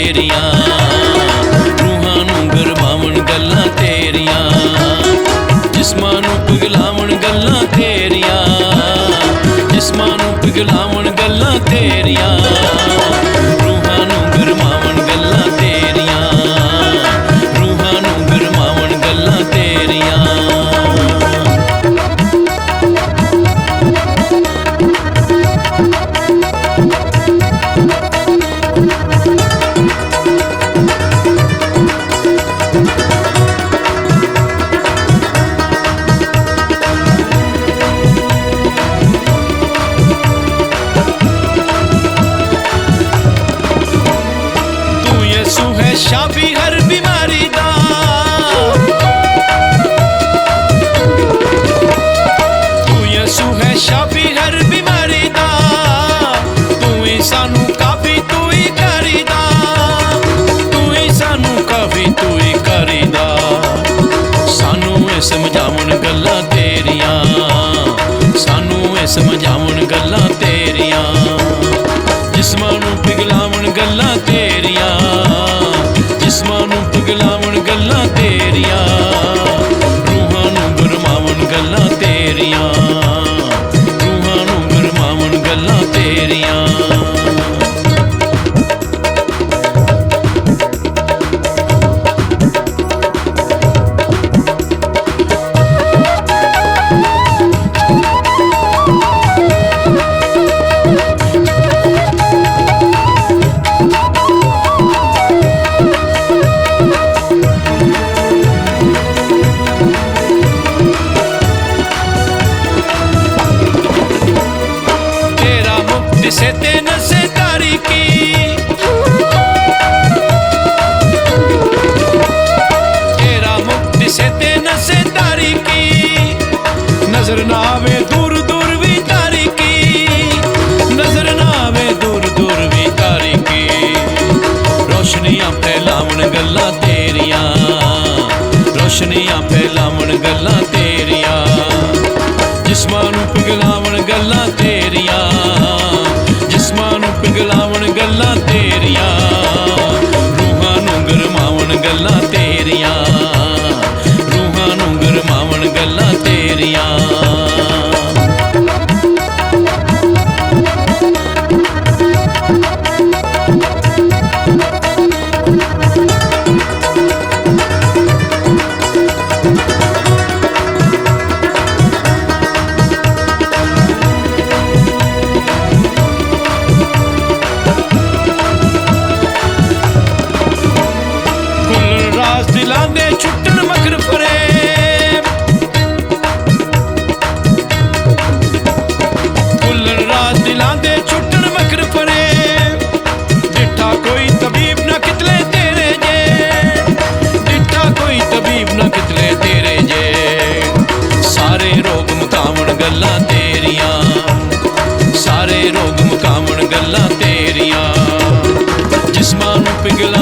तेरियां, रूहां नूं गरमावण गल्लां तेरियां, जिस्मां नूं पिघलावण गल्लां तेरियां, जिस्मां नूं पिघलावण गल्लां तेरियां, रूहां नूं गरमावण गल्लां तेरियां, रूहां नूं गरमावण गल्लां तेरियां। शाफी हर बीमारी दा, तू यसू है शाफी हर बीमारी दा, तू ही सानू काफी तू ही करीदा, तू ही सानू काफी तू ही करीदा। सानू ये समझावण गल्लां तेरियां, सानू ये समझावण गल्लां तेरियां, जिस्मां नूं पिघलावण गल्लां तेरियां, जिस्मां नूं पिघलावण गल्लां तेरियां, रूहां नूं गरमावण गल्लां तेरियां, रूहां नूं गरमावण गल्लां तेरियां। से ते नसे तारीकी, तेरा मुक्ति से ते नसे तारीकी, नजर ना आवे दूर दूर भी तारीकी, नजर ना आवे दूर दूर भी तारीकी। रोशनियां फैलावण गल्लां तेरियां, रोशनियां फैलावण गल्लां तेरियां, जिस्मां नूं पिघलावण गल्लां तेरियां, जिस्मां नूं पिघलावण गल्लां तेरियां, रूहां नूं गरमावण गल्लां तेरियां, रूहां नूं गरमावण गल्लां तेरियां। दिलां दे छुट्टण मकर फरेब, खुल्लण राज दिलां दे छुट्टण मकर फरेब, डिठा कोई तबीब न कितले तेरे जे, डिठा कोई तबीब न कितले तेरे जे। सारे रोग मुकावण गल्लां तेरियां, सारे रोग मुकावण गल्लां तेरियां, जिस्मां नूं पिघला